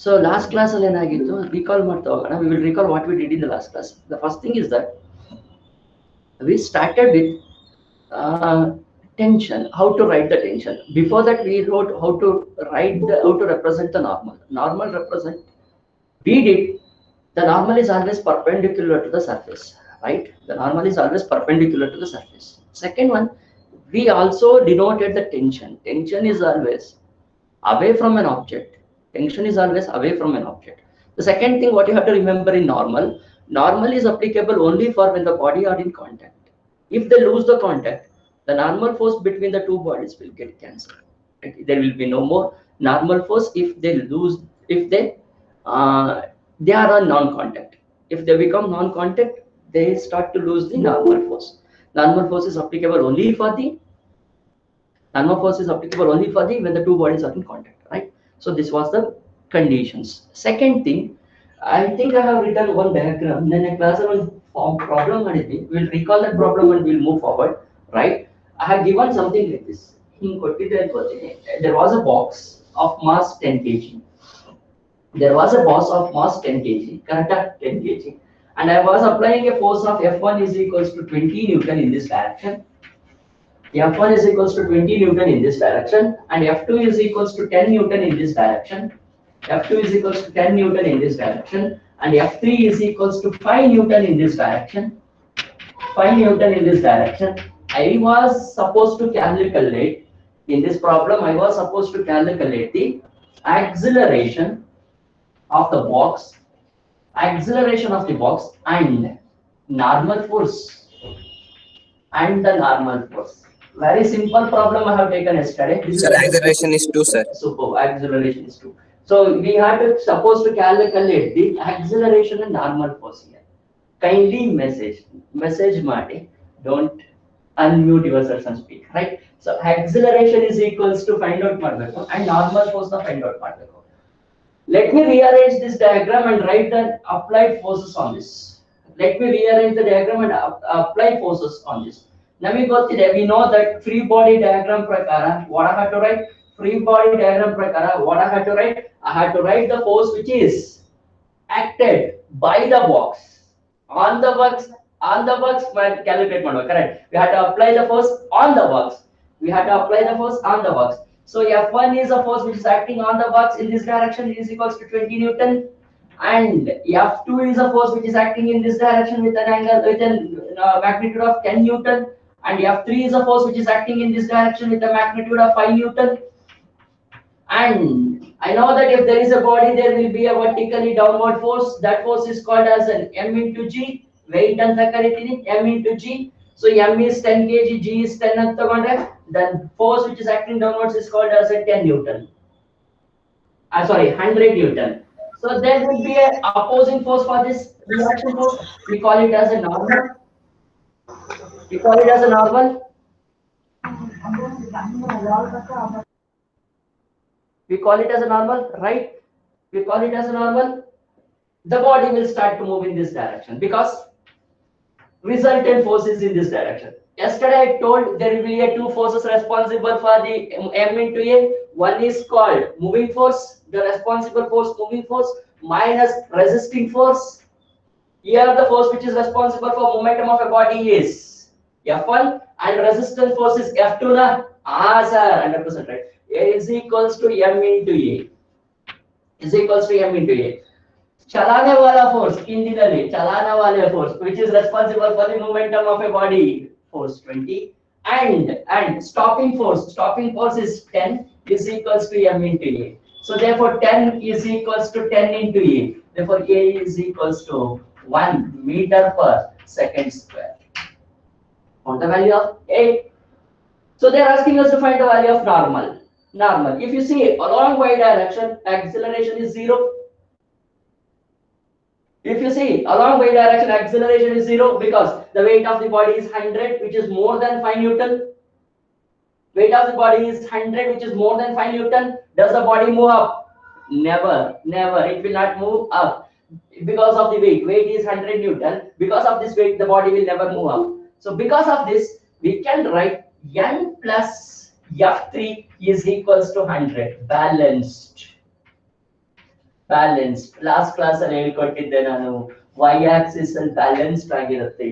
So last class ಅಲ್ಲಿ ಏನಾಗಿತ್ತು recall ಮಾಡ್ತಾ ಹೋಗೋಣ. We will recall what we did in the last class. The first thing is that we started with tension, how to write the tension. Before that we wrote how to represent the normal represent. We did the normal is always perpendicular to the surface, right? The normal is always perpendicular to the surface. Second one, we also denoted the tension. Tension is always away from an object. Tension is always away from an object. The second thing what you have to remember in normal is applicable only for when the body are in contact. If they lose the contact, the normal force between the two bodies will get cancelled. There will be no more normal force if they are on non-contact. If they become non-contact, they start to lose the normal force. Normal force is applicable only for the when the two bodies are in contact, right? So this was the conditions. Second thing, I think I have written one diagram. Then a class will form problem and we'll recall that problem and we'll move forward, right? I have given something like this. There was a box of mass 10 kg. There was a box of mass 10 kg, correct? 10 kg. And I was applying a force of F1 is equals to 20 Newton in this direction. F1 is equals to 20 Newton in this direction, and F2 is equals to 10 Newton in this direction. F2 is equals to 10 Newton in this direction, and F3 is equals to 5 Newton in this direction. 5 Newton in this direction. I was supposed to calculate, in this problem, I was supposed to calculate the acceleration of the box and normal force. Very simple problem I have taken yesterday. Sir, acceleration is 2, sir. Super, acceleration is 2. So we had to supposed to calculate the acceleration and normal force here. Kindly message Marty, don't unmute yourself and speak, right? So acceleration is equals to find out ಮಾಡಬೇಕು and normal force na find out ಮಾಡಬೇಕು. Let me rearrange this diagram and write the applied forces on this. Let me rearrange the diagram and apply forces on this. We know that free body diagram prakara, what I had to write? Free body diagram prakara, what I had to write? I had to write the force which is acted by the box. On the box, calculate correct? We had to apply the force on the box. So F1 is a force which is acting on the box in this direction, it is equals to 20 Newton. And F2 is a force which is acting in this direction with an angle magnitude of 10 Newton. And F3 is a force which is acting in this direction with a magnitude of 5 Newton. And I know that if there is a body, there will be a vertically downward force. That force is called as an M into G. Weight and M into G. So M is 10 kg, G is 10 anta then force which is acting downwards is called as a 10 Newton. 100 Newton. So there will be an opposing force for this reaction force. We call it as a normal. Right? We call it as a normal. The body will start to move in this direction because resultant force is in this direction. Yesterday I told there will be two forces responsible for the M into A. One is called moving force, the responsible force moving force minus resisting force. Here the force which is responsible for momentum of a body is F1 and resistance force is F2 na? Sir, 100% right. A is equals to M into A. Chalane wala force, chalane wala force, which is responsible for the momentum of a body, force 20, and stopping force is 10 is equals to M into A. So therefore 10 is equals to 10 into A. Therefore A is equals to 1 meter per second square. On the value of A. So they are asking us to find the value of normal. If you see along y direction, acceleration is 0. If you see along y direction, acceleration is 0 because the weight of the body is 100, which is more than 5 Newton. Weight of the body is 100, which is more than 5 Newton. Does the body move up? Never. It will not move up because of the weight. Weight is 100 Newton. Because of this weight, the body will never move up. So because of this, we can write N plus F3 is equals to 100, balanced. Balanced. Last class ಅಲ್ಲಿ ಹೇಳ್ಕೊಟ್ಟಿದ್ದೆ ನಾನು, y axis ಅಲ್ಲಿ balanced ಆಗಿರುತ್ತೆ.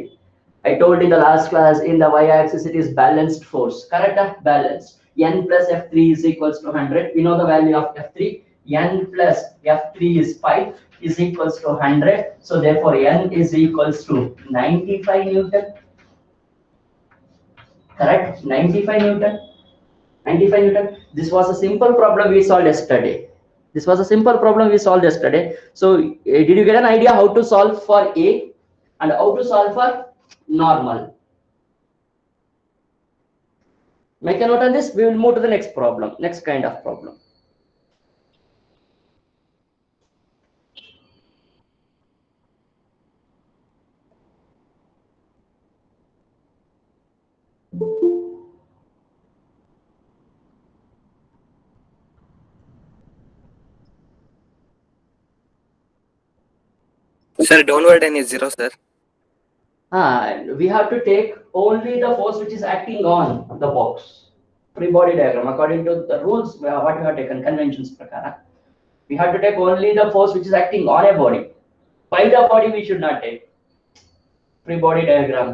I told in the last class, in the y-axis it is balanced force. Correct? Balanced. N plus F3 is equals to 100. We know the value of F3. N plus F3 is 5 is equals to 100. So therefore N is equals to 95 Newton. Correct? 95 Newton. 95 Newton. This was a simple problem we solved yesterday. This was a simple problem we solved yesterday. So did you get an idea how to solve for A and how to solve for normal? Make a note on this. We will move to the next problem, next kind of problem. Sir, downward n is 0, sir. We have to take only the force which is acting on the box. Free body diagram, according to the rules, what we have taken, conventions prakara, we have to take only the force which is acting on a body. By the body we should not take. Free body diagram,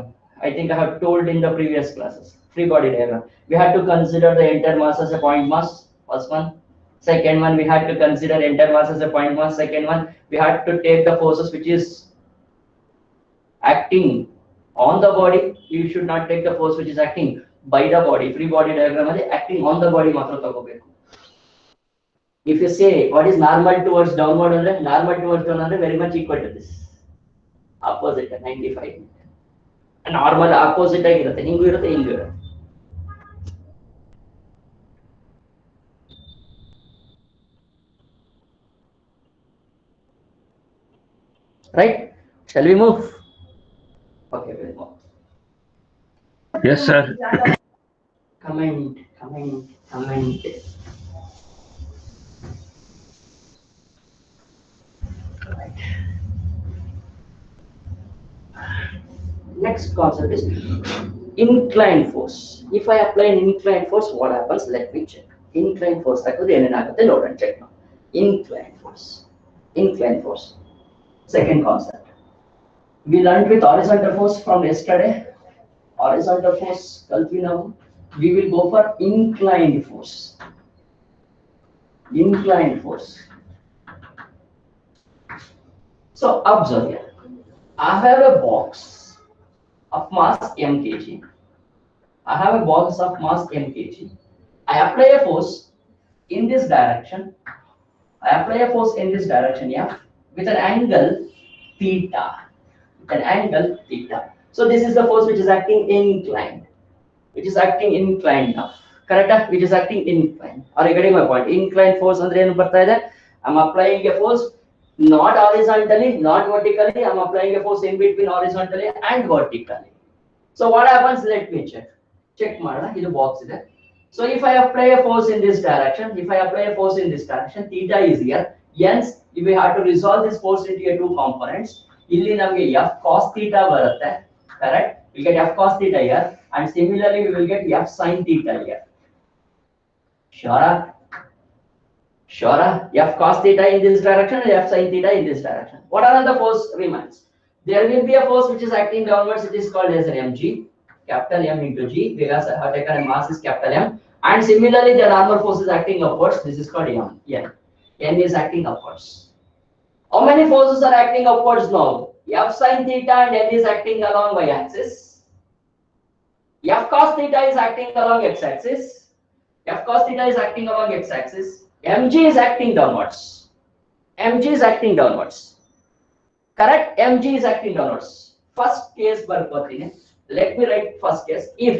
I think I have told in the previous classes. Free body diagram, we had to consider the entire mass as a point mass, first one. Second one, we had to consider entire mass as a point mass. Second one, we had to take the forces which is acting on the body. You should not take the force which is acting by the body. Free body diagram ಅಲ್ಲಿ acting on the body ಮಾತ್ರ ತಗೋಬೇಕು. If you say what is normal towards downward ಅಂದ್ರೆ normal towards down ಅಂದ್ರೆ very much equal to this. Opposite 95. Normal opposite ಆಗಿರುತ್ತೆ, ಹಿಂಗೂ ಇರುತ್ತೆ ಹಿಂಗೂ ಇರುತ್ತೆ. Right? Shall we move? Okay, we'll move. Yes, sir. Comment. Right. Next concept is inclined force. If I apply an inclined force, what happens? Let me check. Inclined force ಹಾಕಿದ್ರೆ ಏನೇನಾಗುತ್ತೆ ನೋಡೋಣ, check now. Inclined force. Second concept. We learned with horizontal force from yesterday. Horizontal force kalpi now. We will go for inclined force. So observe here. I have a box of mass m kg. I apply a force in this direction. Yeah, with an angle theta. So this is the force which is acting inclined. Now. Correct? Which is acting inclined. Are you getting my point? Inclined force andre ಏನು ಬರ್ತಾ ಇದೆ? I'm applying a force not horizontally, not vertically. I'm applying a force in between horizontally and vertically. So what happens? Let me check. Check ಮಾಡೋಣ. ಇದು box ಇದೆ. So if I apply a force in this direction, theta is here. Hence, if we have to resolve this force into two components, ಇಲ್ಲಿ ನಮಗೆ f cos theta ಬರುತ್ತೆ. Correct? We get f cos theta here, and similarly we will get f sin theta here. Sure. F cos theta in this direction and f sin theta in this direction. What another force remains? There will be a force which is acting downwards. It is called as an mg, capital M into g, because I have taken a mass is capital M. And similarly, the normal force is acting upwards. This is called M. N is acting upwards. How many forces are acting upwards now? F sin theta and N is acting along y-axis. F cos theta is acting along x-axis. Mg is acting downwards. Correct? Mg is acting downwards. First case ಬರ್ಕೋತೀನಿ. Let me write first case. If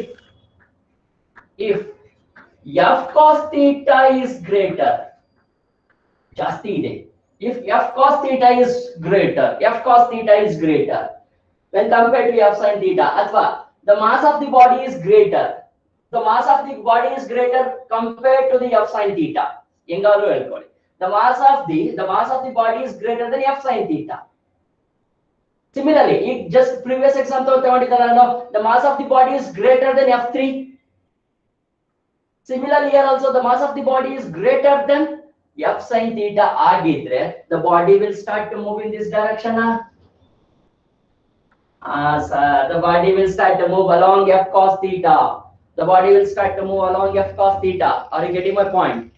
f cos theta is greater, ಜಾಸ್ತಿ ಇದೆ. If f cos theta is greater when compared to f sin theta, ಅಥವಾ the mass of the body is greater compared to the f sin theta. ಹೆಂಗಾದ್ರೂ ಹೇಳ್ಕೊಳ್ಳಿ. The mass of the body is greater than f sin theta. Similarly, if just previous example ತಗೊಂಡಿದ್ದಾರೆ ನಾನು, the mass of the body is greater than f3. Similarly, here also the mass of the body is greater than f sin theta ಆಗಿದ್ರೆ the body will start to move in this direction. The body will start to move along f cos theta. The body will start to move along f cos theta. Are you getting my point?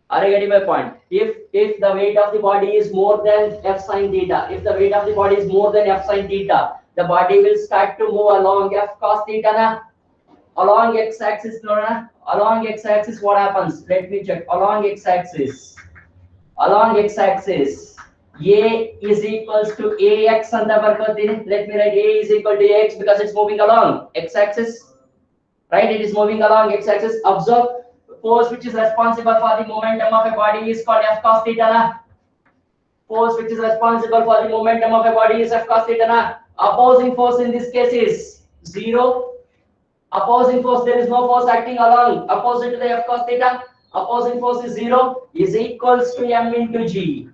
Are you getting my point? If the weight of the body is more than f sin theta, if the weight of the body is more than f sin theta, the body will start to move along f cos theta. Na? Along x-axis, no, na? Along x-axis, what happens? Let me check. Along x-axis, a is equals to ax anta barkotini. Let me write a is equal to ax because it's moving along x-axis, right? It is moving along x-axis. Observe, force which is responsible for the momentum of a body is called f cos theta. Na? Force which is responsible for the momentum of a body is f cos theta. Na? Opposing force in this case is 0. Opposing force, there is no force acting along opposite to the f cos theta. Opposing force is 0, is equals to m into g.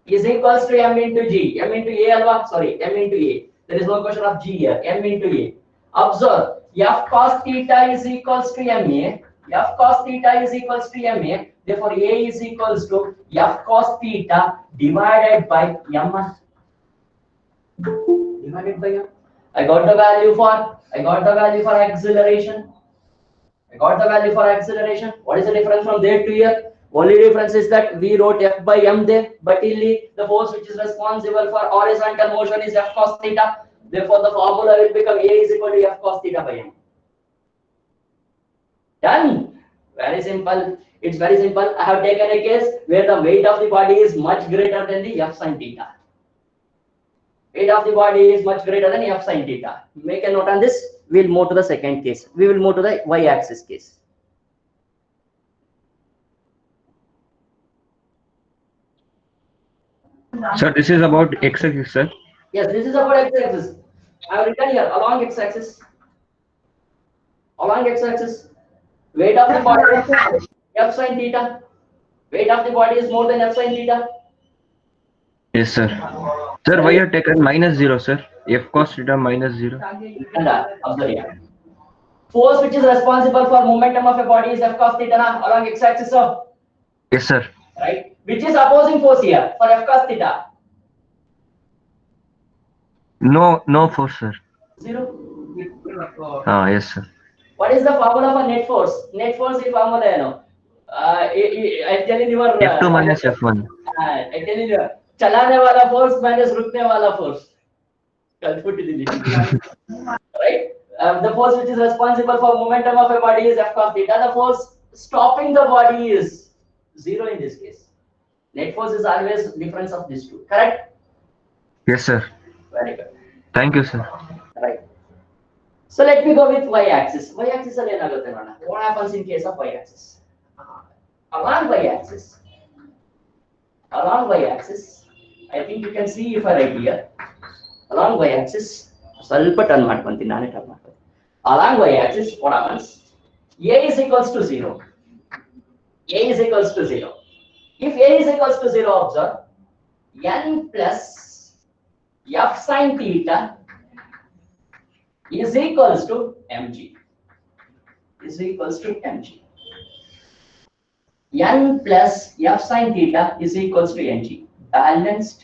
Is equals to m into g. M into a alwa, sorry, m into a. There is no question of g here. M into a. Observe, f cos theta is equals to ma. F cos theta is equals to ma. Therefore, a is equals to f cos theta divided by m. Divided by m. I got the value for acceleration. What is the difference from there to here? Only difference is that we wrote f by m there, but the force which is responsible for horizontal motion is f cos theta. Therefore, the formula will become a is equal to f cos theta by m. Done. Very simple. It's very simple. I have taken a case where the weight of the body is much greater than the f sin theta. Weight of the body is much greater than f sin theta. Make a note on this. We'll move to the second case. We will move to the y-axis case. Sir, this is about x-axis, sir. Yes, this is about x-axis. I have written here along x-axis. Along x-axis, weight of the body f sin theta. Weight of the body is more than f sin theta. Yes, sir. Sir, why you have taken -0, sir? F cos theta -0. And observe here. Force which is responsible for momentum of a body is f cos theta na, along x-axis. So, Yes, sir. right? Which is opposing force here for f cos theta? No force, sir. 0. Yes, sir. What is the formula for net force? Net force is formula, you know. I'm telling you, F2 minus F1. I'm telling you, चलाने वाला force minus रुकने वाला force. Right? The force which is responsible for momentum of a body is f cos theta. The force stopping the body is 0 in this case. Net force is always difference of these two. Correct? Yes, sir. Very good. Thank you, sir. Right. So let me go with y-axis. Y-axis ಅಲ್ಲಿ ಏನಾಗುತ್ತೆ ನೋಡೋಣ. What happens in case of y-axis? Along y-axis, I think you can see if I write here. Along y-axis, ಸ್ವಲ್ಪ turn ಮಾಡ್ಕೊಂತೀನಿ, ನಾನೇ turn ಮಾಡ್ತೀನಿ. Along y-axis, what happens? A is equals to 0. A is equals to 0. If A is equals to 0, observe, n plus f sin theta is equals to mg. N plus f sin theta is equals to mg. Balanced.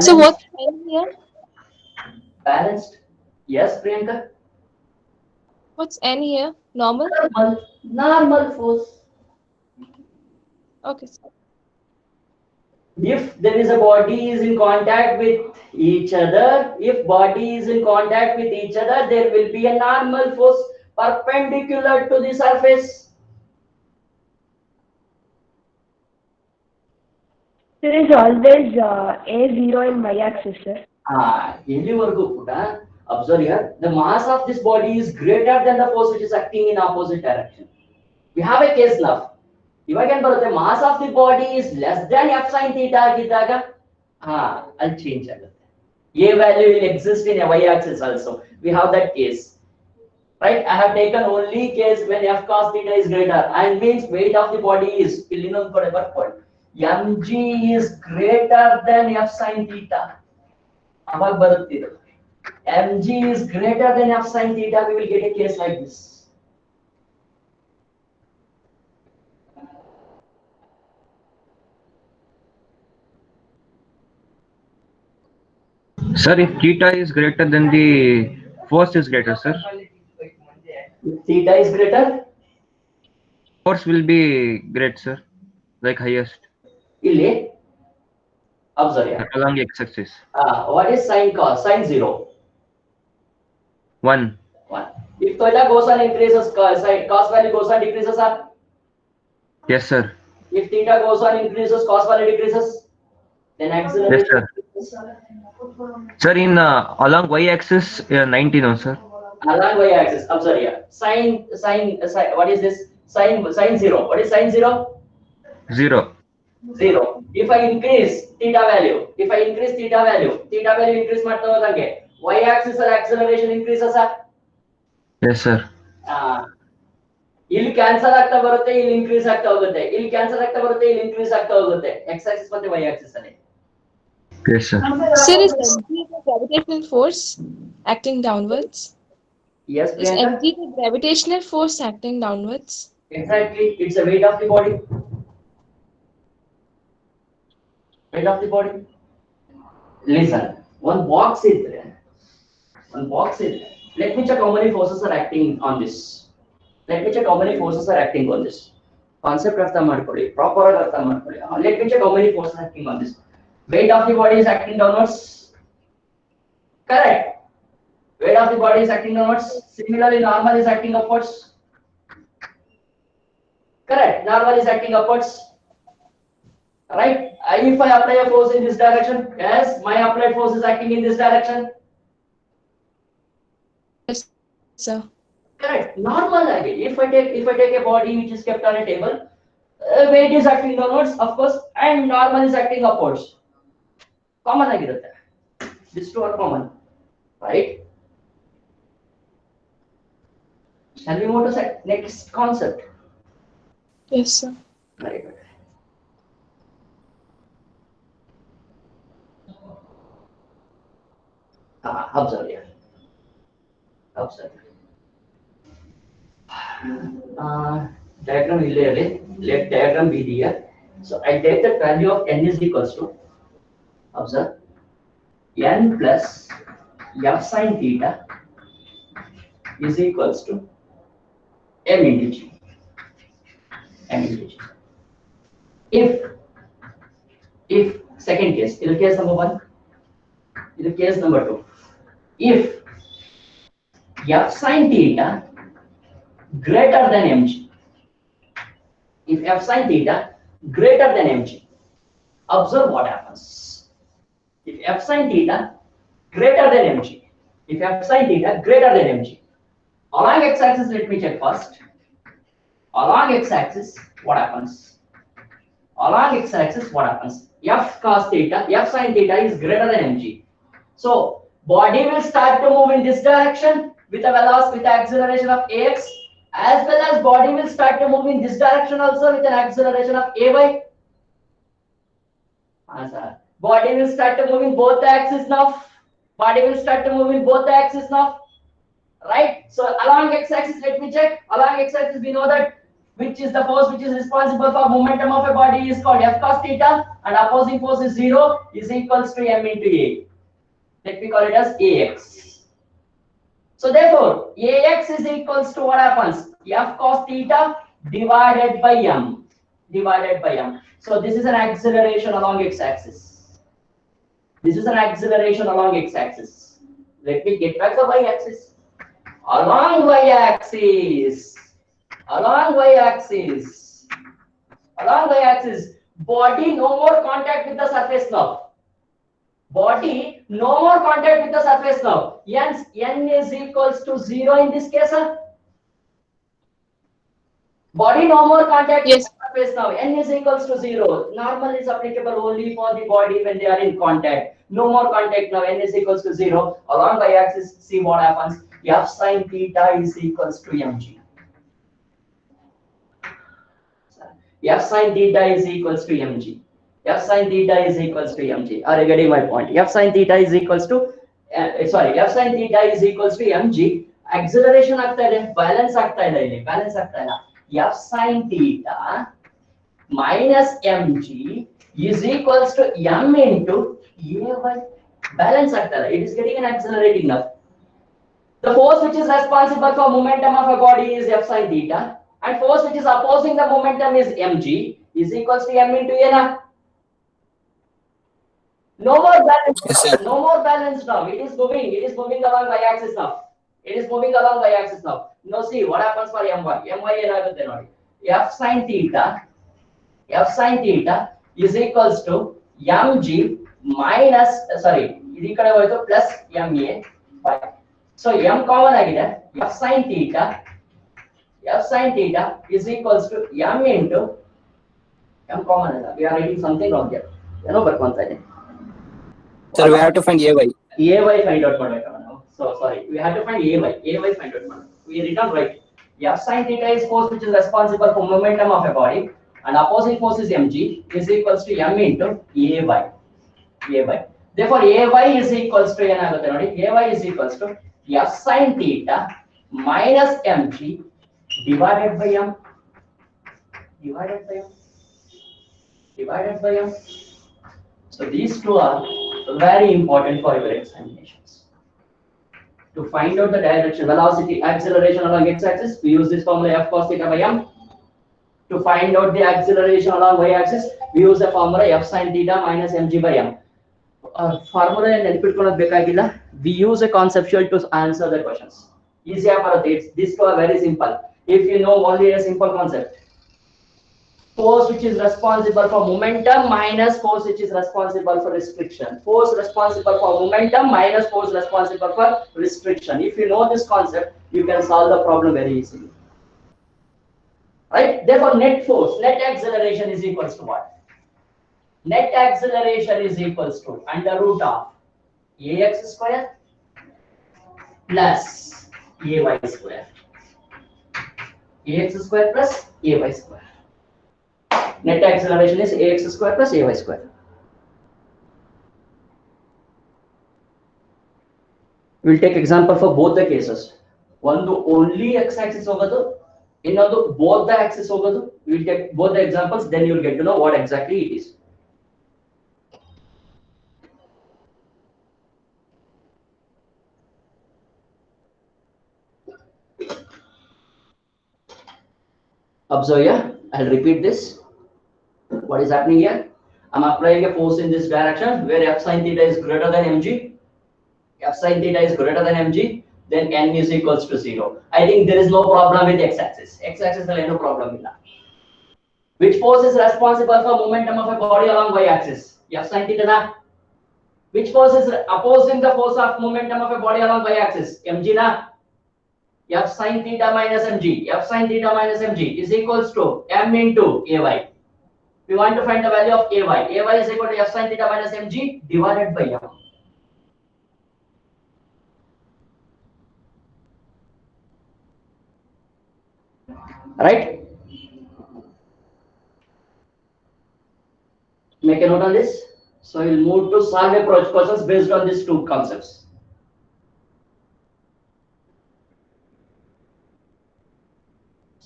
So what's n here? Balanced. Yes, Priyanka. What's n here? Normal? Normal force. Okay. If there is a body is in contact with each other, there will be a normal force perpendicular to the surface. There is always A0 in y-axis, sir. Eಲ್ಲಿವರೆಗೂ ಕೂಡ observe here, the mass of this body is greater than the force which is acting in opposite direction. We have a case now. ಇವಾಗ ಏನ್ ಬರುತ್ತೆ, mass of the body is less than f sin theta ಆಗಿದ್ದಾಗ ಅಲ್ಲಿ change ಆಗುತ್ತೆ. A value will exist in a y-axis also. We have that case. Right? I have taken only case when f cos theta is greater, and means weight of the body is mg is greater than f sin theta. ಅವಾಗ ಬರುತ್ತೆ ಇದು. mg is greater than f sin theta, we will get a case like this. Sir, if theta is greater than the force is greater, sir, If theta is greater, force will be great, sir, like highest ಇಲ್ಲಿ observe here. along x-axis. What is sin cos? Sin 0. 1. 1. If theta goes on increases, cos value goes on decreases. Yes, sir. If theta goes on increases, cos value decreases. Then acceleration. Yes, Sir, in along y-axis, 90, no, sir. Along y-axis. Observe here. Sin. What is this? Sin 0. What is sin 0? 0. 0. If I increase theta value, theta value increase ಮಾಡ್ತಾ ಹೋದಂಗೆ y-axis ಅಲ್ಲಿ acceleration increases. Yes, sir. ಇಲ್ಲಿ cancel ಆಗ್ತಾ ಬರುತ್ತೆ, ಇಲ್ಲಿ increase ಆಗ್ತಾ ಹೋಗುತ್ತೆ, ಇಲ್ಲಿ ಕ್ಯಾನ್ಸಲ್ ಆಗ್ತಾ ಬರುತ್ತೆ, ಇಲ್ಲಿ ಇನ್ಕ್ರೀಸ್ ಆಗ್ತಾ ಹೋಗುತ್ತೆ, x axis ಮತ್ತೆ y axis ಅಲ್ಲಿ. Yes, sir. Sir, is mg the gravitational force acting downwards? Yes, Is Priyanka? mg the gravitational force acting downwards? Exactly, it's a weight of the body. Weight of the body. Listen, one box is there. Let me check how many forces are acting on this. Concept ಅರ್ಥ ಮಾಡ್ಕೊಳ್ಳಿ, proper ಆಗಿ ಅರ್ಥ ಮಾಡ್ಕೊಳ್ಳಿ. Let me check how many forces are acting on this. Weight of the body is acting downwards. Correct. Weight of the body is acting downwards. Similarly, normal is acting upwards. Correct. Normal is acting upwards. Right. If I apply a force in this direction, yes, my applied force is acting in this direction. Yes, sir. Correct. Normal again. If I take a body which is kept on a table, weight is acting downwards, of course, and normal is acting upwards. Common ಆಗಿರುತ್ತೆ. These two are common, right? Shall we move to next concept? Yes, sir. Very good. Observe here. Observe. Diagram ಇಲ್ಲೇ ಇರಲಿ. Let diagram be here. So I take the value of n is equals to, observe, n plus f sin theta is equals to m into g. If second case, in case number 1, in case number 2, if f sin theta greater than mg, if f sin theta greater than mg, observe what happens. If f sin theta greater than mg, along x-axis, let me check first. Along x-axis, what happens? F cos theta, f sin theta is greater than mg. So body will start to move in this direction with a velocity, with the acceleration of ax, as well as body will start to move in this direction also with an acceleration of ay. Body will start to move in both the axes now. Right? So along x-axis, let me check. Along x-axis, we know that which is the force which is responsible for momentum of a body is called F cos theta, and opposing force is 0, is equals to m into a. Let me call it as ax. So therefore, ax is equals to what happens? F cos theta divided by m. So this is an acceleration along x-axis. Let me get back the y-axis. Along y-axis, body no more contact with the surface now. N is equals to 0 in this case, sir. Body no more contact Yes. with the surface now. N is equals to 0. Normal is applicable only for the body when they are in contact. No more contact now. N is equals to 0. Along y-axis, see what happens. F sin theta is equals to mg. F sin theta is equals to mg. Are you getting my point? F sin theta is equals to mg. Acceleration ಆಗ್ತಾ ಇದೆ, balance ಆಗ್ತಾ ಇಲ್ಲ ಇಲ್ಲಿ, F sin theta minus mg is equals to m into ay. balance ಆಗ್ತಲ್ಲ, it is getting an accelerating now. The force which is responsible for momentum of a body is F sin theta, and force which is opposing the momentum is mg is equals to m into a na. No more balance. Yes, sir. No more balance now. It is moving. It is moving along y-axis now. It is moving along y-axis now. Now see what happens for my. My ಏನಾಗುತ್ತೆ ನೋಡಿ. F sin theta. F sin theta is equals to mg minus ಈ ಕಡೆ ಹೋಯ್ತು plus ma by. So m common ಆಗಿದೆ. F sin theta is equals to m into m common ಅಲ್ಲ. We are writing something wrong here. ಏನೋ ಬರ್ಕೊಂತ ಇದೆ. Sir, we have to find AY. AY find out ಮಾಡಬೇಕಲ್ಲ ನಾವು. So sorry, we have to find AY. AY find out ಮಾಡಬೇಕು. We written right. F sin theta is force which is responsible for momentum of a body, and opposing force is mg is equals to m into AY. AY. Therefore, AY is equals to ಏನಾಗುತ್ತೆ ನೋಡಿ. AY is equals to F sin theta minus mg divided by m. Divided by m. So these two are very important for your examinations. To find out the direction, velocity, acceleration along x-axis, we use this formula F cos theta by m. To find out the acceleration along y-axis, we use the formula F sin theta minus mg by m. Formula ನೆನಪಿಟ್ಕೊಳ್ಳೋದು ಬೇಕಾಗಿಲ್ಲ. We use a conceptual to answer the questions. Easy ಬರುತ್ತೆ. These two are very simple. If you know only a simple concept. Force which is responsible for momentum minus force which is responsible for restriction. Force responsible for momentum minus force responsible for restriction. If you know this concept, you can solve the problem very easily. Right? Therefore, net force, net acceleration is equals to what? Net acceleration is equals to under root of ax square plus ay square. Ax square plus ay square. Net acceleration is ax square plus ay square. We'll take example for both the cases. One only x-axis ಹೋಗೋದು, ಇನ್ನೊಂದು both the axis ಹೋಗೋದು. We'll take both the examples, then you'll get to know what exactly it is. Observe here. I'll repeat this. What is happening here? I'm applying a force in this direction where F sin theta is greater than mg. F sin theta is greater than mg, then n is equals to 0. I think there is no problem with x-axis. X-axis there is no problem with that. Which force is responsible for momentum of a body along y-axis? F sin theta na? Which force is opposing the force of momentum of a body along y-axis? Mg na? F sin theta minus mg. F sin theta minus mg is equals to m into ay. We want to find the value of ay. Ay is equal to F sin theta minus mg divided by m. Right? Make a note on this. So we'll move to solve approach questions based on these two concepts.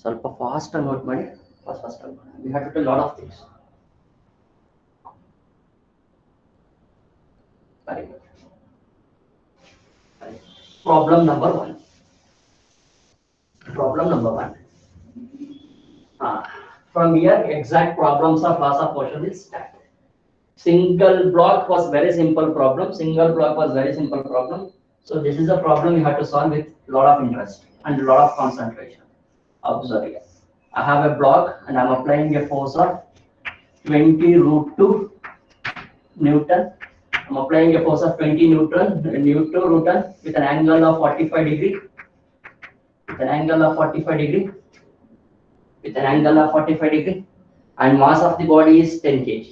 ಸ್ವಲ್ಪ fast ಆಗಿ note ಮಾಡಿ. Fast ಆಗಿ ಮಾಡಿ. We have to do a lot of things. Very good. Problem number 1. Problem number 1. From here, exact problems of loss of motion will start. Single block was very simple problem. So this is a problem you have to solve with lot of interest and lot of concentration. Observe here. I have a block and I'm applying a force of 20 root 2 Newton. I'm applying a force of 20 Newton with an angle of 45 degree. With an angle of 45 degree. And mass of the body is 10 kg.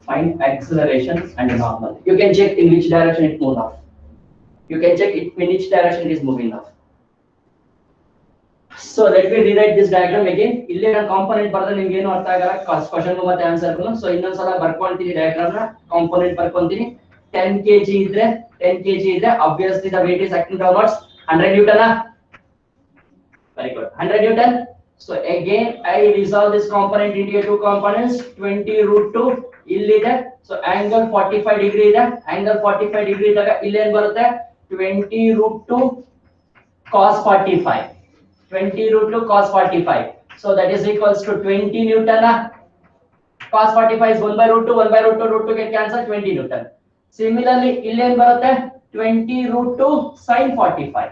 Find acceleration and normal. You can check in which direction it moved off. You can check it in which direction it is moving off. So let me rewrite this diagram again. ಇಲ್ಲಿ ನಾನು component ಬರೆದ್ರೆ ನಿಮಗೆ ಏನು ಅರ್ಥ ಆಗಲ್ಲ, question ಮತ್ತೆ answer ಗೂ. So ಇನ್ನೊಂದು ಸಲ ಬರ್ಕೊಂತೀನಿ, ಡಯಾಗ್ರಾಮ್ ನ ಕಾಂಪೋನೆಂಟ್ ಬರ್ಕೊಂತೀನಿ. 10 kg ಇದ್ರೆ 10 kg ಇದ್ರೆ obviously the weight is acting downwards 100 newton. Very good. 100 newton. So again I resolve this component into two components. 20 root 2 ಇಲ್ಲಿದೆ. So angle 45 degree ಇದೆ. Angle 45 degree ಇದ್ದಾಗ ಇಲ್ಲಿ ಏನು ಬರುತ್ತೆ? 20 root 2 cos 45. 20 root 2 cos 45. So that is equals to 20 newton. Cos 45 is 1 by root 2. 1 by root 2. Root 2 get cancelled. 20 newton. Similarly, ಇಲ್ಲಿ ಏನು ಬರುತ್ತೆ? 20 root 2 sin 45.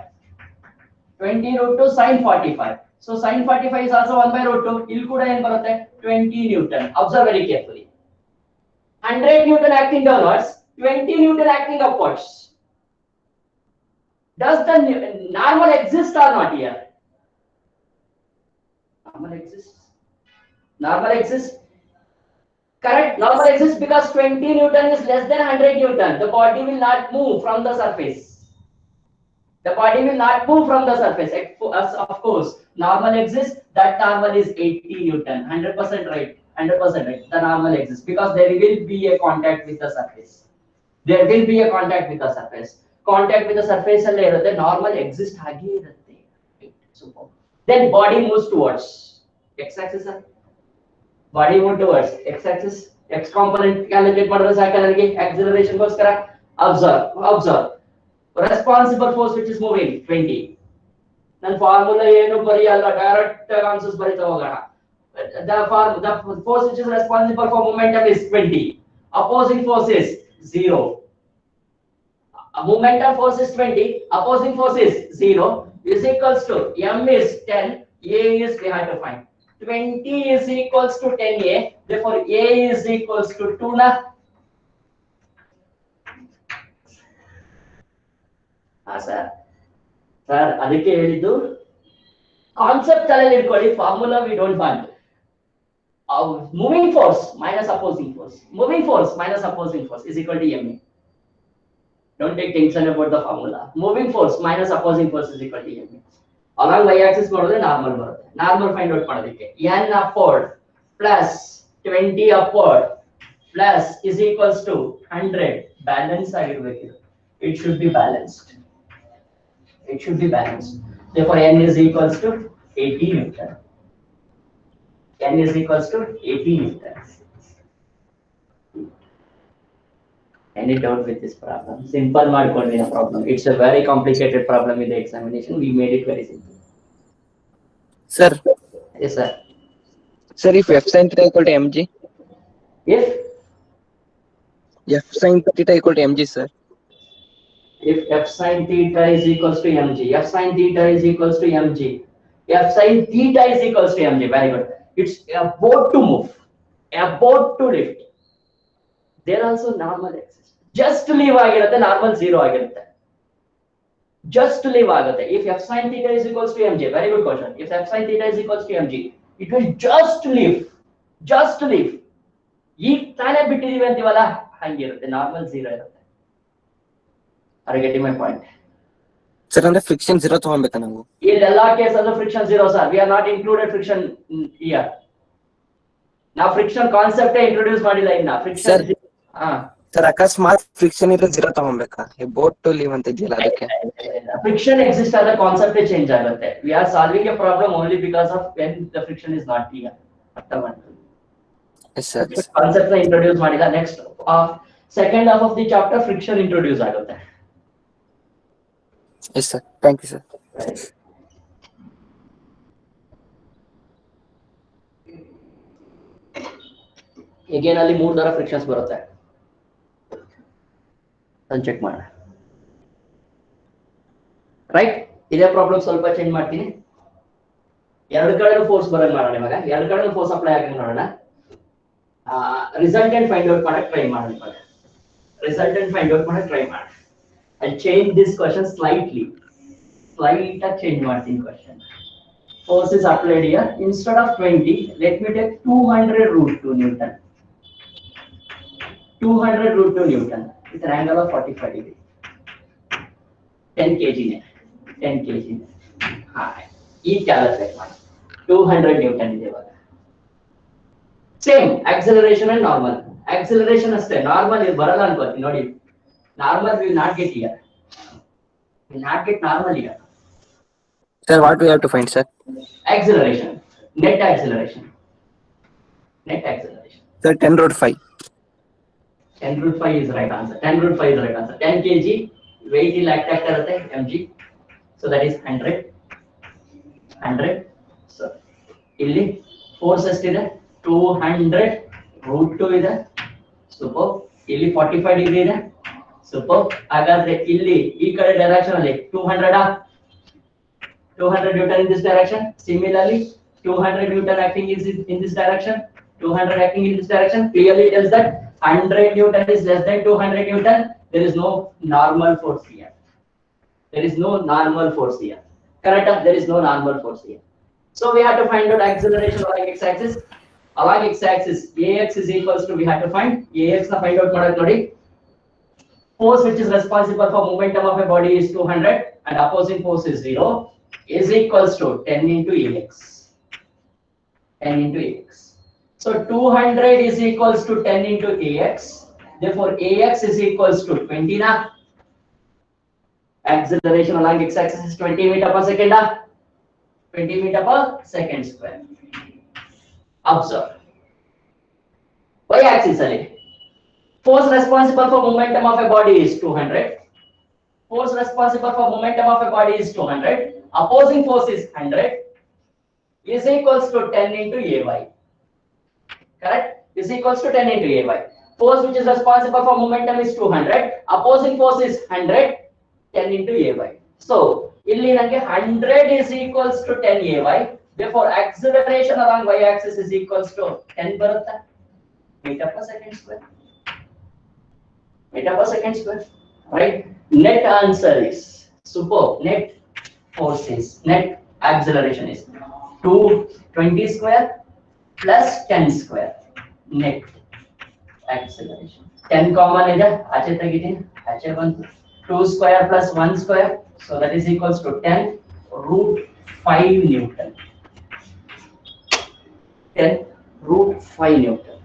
20 root 2 sin 45. So sin 45 is also 1 by root 2. ಇಲ್ಲಿ ಕೂಡ ಏನು ಬರುತ್ತೆ? 20 newton. Observe very carefully. 100 newton acting downwards, 20 newton acting upwards. Does the normal exist or not here? Normal exists. Normal exists. Correct. Normal exists because 20 newton is less than 100 newton. The body will not move from the surface. The body will not move from the surface. Of course, normal exists. That normal is 80 newton. 100% right. 100% right. The normal exists because there will be a contact with the surface. There will be a contact with the surface. Contact with the surface alle irutte. Normal exist hage irutte. Super. Then body moves towards x-axis. Body move towards x-axis. X component calculate ಮಾಡಿದ್ರೆ ಸಾಕು ನನಗೆ acceleration ಗೋಸ್ಕರ. Observe. Responsible force which is moving 20. Nan formula ಏನು ಬರೆಯಲ್ಲ, direct answers ಬರಿತಾ ಹೋಗೋಣ. The force which is responsible for momentum is 20. Opposing force is 0. Momentum force is 20. Opposing force is 0. Is equals to m is 10. A is we have to find. 20 is equals to 10A. Therefore, A is equals to 2 na. Sir, ಅದಕ್ಕೆ ಹೇಳಿದ್ದು concept ಅಲ್ಲಿ ಇಟ್ಕೊಳ್ಳಿ. Formula we don't want. Moving force minus opposing force. Moving force minus opposing force is equal to ma. Don't take tension about the formula. Moving force minus opposing force is equal to ma. Along y axis ಮಾಡಿದ್ರೆ normal ಬರುತ್ತೆ. Normal find out ಮಾಡೋದಕ್ಕೆ n upward plus 20 upward plus is equals to 100. Balance ಆಗಿರಬೇಕು ಇದು. It should be balanced. It should be balanced. Therefore, n is equals to 80 newton. N is equals to 80 newton. Any doubt with this problem? Simple ಮಾಡ್ಕೊಳ್ಳಿ the problem. It's a very complicated problem in the examination. We made it very simple. Sir. Yes, sir. Sir, if f sin theta equal to mg. If F sin theta equal to mg, sir. If f sin theta is equals to mg, f sin theta is equals to mg, f sin theta is equals to mg. Very good. It's about to move, about to lift. There also normal exists. Just leave ಆಗಿರುತ್ತೆ, normal 0 ಆಗಿರುತ್ತೆ. Just leave ಆಗುತ್ತೆ. If f sin theta is equals to mg, very good question. If f sin theta is equals to mg, it will just leave. Just leave. ಈಗ ತಾನೇ ಬಿಟ್ಟಿದೀವಿ ಅಂತೀವಲ್ಲ, ಹಂಗಿರುತ್ತೆ, normal 0 ಇರುತ್ತೆ. Are you getting my point? Sir, ಅಂದ್ರೆ friction 0 ತಗೊಳ್ಬೇಕಾ ನಾವು? ಇಲ್ಲೆಲ್ಲ ಕೇಸಲ್ಲೂ friction 0 sir. We are not included friction here. ನಾವು friction concept introduce ಮಾಡಿಲ್ಲ ಇನ್ನ. Friction ಸರ್ ಅಕಸ್ಮಾತ್ ಫ್ರಿಕ್ಷನ್ ಇದ್ರೆ 0 ತಗೊಳ್ಬೇಕಾ? ಬೋಟ್ ಟು ಲೀವ್ ಅಂತ ಇದೆಯಲ್ಲ ಅದಕ್ಕೆ. friction exists ಆದ ಕಾನ್ಸೆಪ್ಟ್ ಚೇಂಜ್ ಆಗುತ್ತೆ. We are solving a problem only because of when the friction is not here. ಅರ್ಥ ಮಾಡ್ಕೊಳ್ಳಿ. Yes sir. ಕಾನ್ಸೆಪ್ಟ್ ನ ಇಂಟ್ರೊಡ್ಯೂಸ್ ಮಾಡಿಲ್ಲ. Next second half of the chapter friction introduce ಆಗುತ್ತೆ. Yes sir. Thank you sir. again ಅಲ್ಲಿ ಮೂರು ತರ frictions ಬರುತ್ತೆ. ಅದನ್ನ ಚೆಕ್ ಮಾಡೋಣ. ರೈಟ್, ಇದೇ ಪ್ರಾಬ್ಲಮ್ ಸ್ವಲ್ಪ ಚೇಂಜ್ ಮಾಡ್ತೀನಿ. ಎರಡು ಕಡೆನೂ ಫೋರ್ಸ್ ಬರೋದು ಮಾಡೋಣ ಇವಾಗ. ಎರಡು ಕಡೆನೂ ಫೋರ್ಸ್ ಅಪ್ಲೈ ಆಗಿ ನೋಡೋಣ. ರಿಸಲ್ಟೆಂಟ್ ಫೈಂಡ್ ಔಟ್ ಮಾಡಕ್ಕೆ ಟ್ರೈ ಮಾಡೋಣ ಇವಾಗ. ರಿಸಲ್ಟೆಂಟ್ ಫೈಂಡ್ ಔಟ್ ಮಾಡಕ್ಕೆ ಟ್ರೈ ಮಾಡೋಣ. I'll change this question slightly. Slight change ಮಾಡ್ತೀನಿ question. Force is applied here. Instead of 20, let me take 200 root 2 Newton. 200 root 2 Newton with an angle of 45 degree. 10 kg ne. 10 kg ne. ಈ calculate ಮಾಡಿ. 200 Newton ಇದೆ ಇವಾಗ. Same acceleration and normal. Acceleration ಅಷ್ಟೇ, normal ಇದು ಬರಲ್ಲ ಅನ್ಕೋತೀನಿ ನೋಡಿ. Normal we will not get here. We will not get normal here. Sir, what we have to find, sir? Acceleration, net acceleration, net acceleration. Sir, 10 root 5. 10 root 5 is right answer. 10 root 5 is right answer. 10 kg weight in lakh mg. So that is 100. 100. So ಇಲ್ಲಿ force ಎಷ್ಟಿದೆ 200 root 2 ಇದೆ. Super. ಇಲ್ಲಿ 45 degree ಇದೆ. Super. ಹಾಗಾದ್ರೆ ಇಲ್ಲಿ ಈ ಕಡೆ direction ಅಲ್ಲಿ 200 Newton in this direction. Similarly, 200 Newton acting is in this direction. 200 acting in this direction. Clearly tells that 100 Newton is less than 200 Newton. There is no normal force here. There is no normal force here. Correct? There is no normal force here. So we have to find out acceleration along x-axis. Along x-axis, ax is equals to, we have to find ax na find out madak nodi. Force which is responsible for momentum of a body is 200 and opposing force is 0 is equals to 10 into ax. 10 into ax. So 200 is equals to 10 into ax. Therefore, ax is equals to 20 na. Acceleration along x-axis is 20 meter per second. 20 meter per second square. Observe. Y-axis ali. Force responsible for momentum of a body is 200. Force responsible for momentum of a body is 200. Opposing force is 100. Is equals to 10 into ay. Correct? Is equals to 10 into ay. Force which is responsible for momentum is 200. Opposing force is 100. 10 into ay. So, illi nange 100 is equals to 10 ay. Therefore, acceleration along y-axis is equals to 10 barutta. Meter per second square. Meter per second square. Right? Net answer is superb. Net force is, net acceleration is 220 square plus 10 square. Net acceleration. 10 common is ache tagidini. Ache bantu. 2 square plus 1 square. So that is equals to 10 root 5 Newton. 10 root 5 Newton.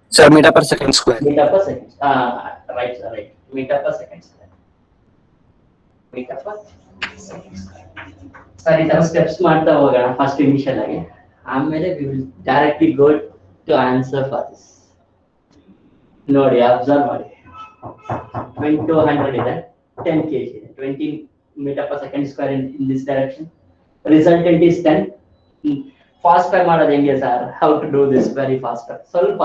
Sir, meter per second square. Meter per second. Right, sir, right. Meter per second square. Meter per second square. Sir, ಈ ತರ steps ಮಾಡ್ತಾ ಹೋಗೋಣ first initial ಆಗಿ. ಆಮೇಲೆ we will directly go to answer for this. ನೋಡಿ observe ಮಾಡಿ. 200 ಇದೆ 10 kg ಇದೆ 20 meter per second square in this direction. Resultant is 10. Faster ಮಾಡೋದು ಹೆಂಗೆ sir? How to do this very faster? ಸ್ವಲ್ಪ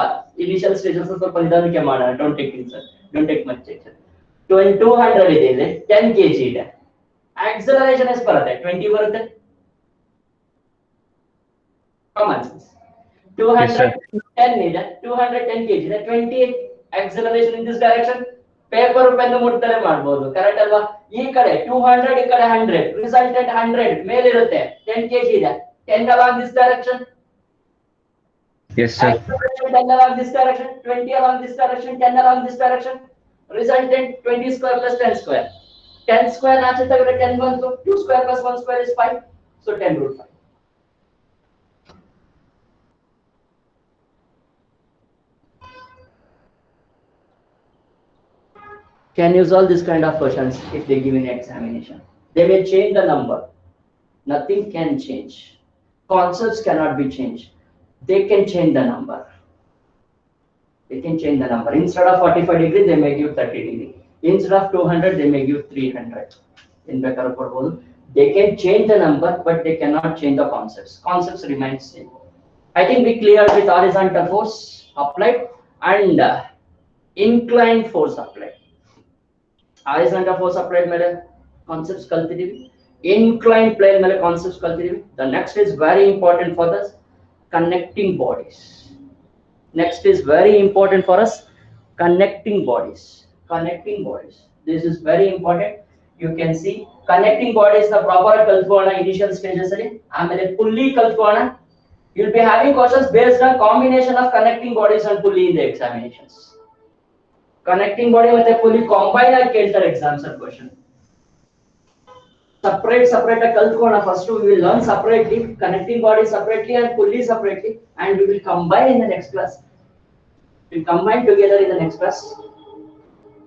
initial stages ಸ್ವಲ್ಪ ನಿಧಾನಕ್ಕೆ ಮಾಡೋಣ. Don't take it sir. Don't take much attention. 200 ಇದೆ ಇಲ್ಲಿ 10 kg ಇದೆ. Acceleration ಎಷ್ಟು ಬರುತ್ತೆ? 20 ಬರುತ್ತೆ. Common sense. 210 ಇದೆ 210 kg ಇದೆ 20 acceleration in this direction. Paper pen ಮುಟ್ತಾರೆ ಮಾಡಬಹುದು. ಕರೆಕ್ಟ್ ಅಲ್ವಾ? ಈ ಕಡೆ 200 ಈ ಕಡೆ 100. ರಿಸಲ್ಟೆಂಟ್ 100 ಮೇಲಿರುತ್ತೆ 10 kg ಇದೆ. 10 along this direction. Yes, sir. 10 along this direction, 20 along this direction, 10 along this direction. Resultant 20 square plus 10 square. 10 square nache tagre 10 bantu. 2 square plus 1 square is 5. So 10 root 5. Can you solve this kind of questions if they give in examination? They may change the number. Nothing can change. Concepts cannot be changed. They can change the number. They can change the number. Instead of 45 degree, they may give 30 degree. Instead of 200, they may give 300. They can change the number, but they cannot change the concepts. Concepts remain same. I think we cleared with horizontal force applied and inclined force applied. Horizontal force applied mere concepts kaltidivi. Inclined plane mere concepts kaltidivi. The next is very important for us, connecting bodies. Next is very important for us, connecting bodies. Connecting bodies. This is very important. You can see connecting bodies the proper kaltkona initial stages alli. Amele fully kaltkona. You'll be having questions based on combination of connecting bodies and pulley in the examinations. Connecting body with a fully combined and keltar exams are question. Separate kaltkona. First we will learn separately, connecting body separately and pulley separately, and we will combine in the next class. We'll combine together in the next class.